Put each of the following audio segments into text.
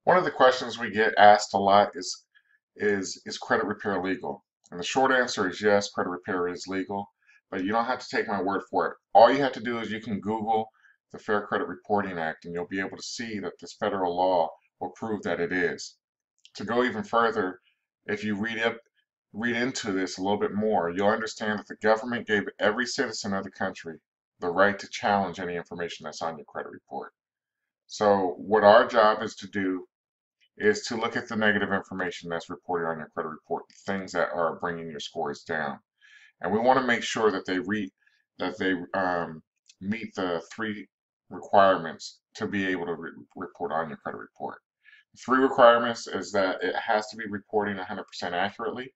One of the questions we get asked a lot is credit repair legal? And the short answer is yes, credit repair is legal, but you don't have to take my word for it. All you have to do is you can Google the Fair Credit Reporting Act and you'll be able to see that this federal law will prove that it is. To go even further, if you read into this a little bit more, you'll understand that the government gave every citizen of the country the right to challenge any information that's on your credit report. So what our job is to do is to look at the negative information that's reported on your credit report, the things that are bringing your scores down. And we want to make sure that they meet the three requirements to be able to report on your credit report. The three requirements is that it has to be reporting 100% accurately,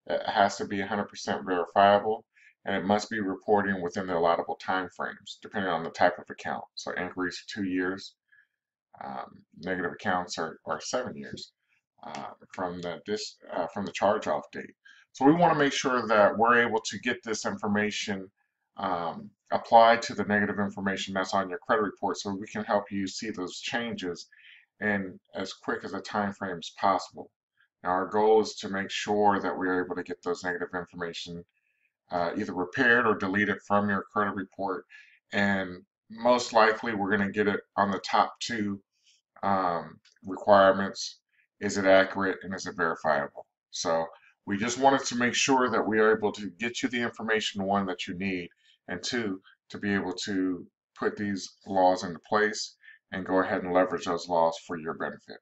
it has to be 100% verifiable, and it must be reporting within the allowable time frames, depending on the type of account. So inquiries are 2 years, negative accounts are 7 years from the charge-off date. So we want to make sure that we're able to get this information applied to the negative information that's on your credit report, so we can help you see those changes in as quick as a time frame as possible. Now, our goal is to make sure that we're able to get those negative information either repaired or deleted from your credit report, and most likely we're going to get it on the top two requirements. Is it accurate and is it verifiable? So we just wanted to make sure that we are able to get you the information, one, that you need, and two, to be able to put these laws into place and go ahead and leverage those laws for your benefit.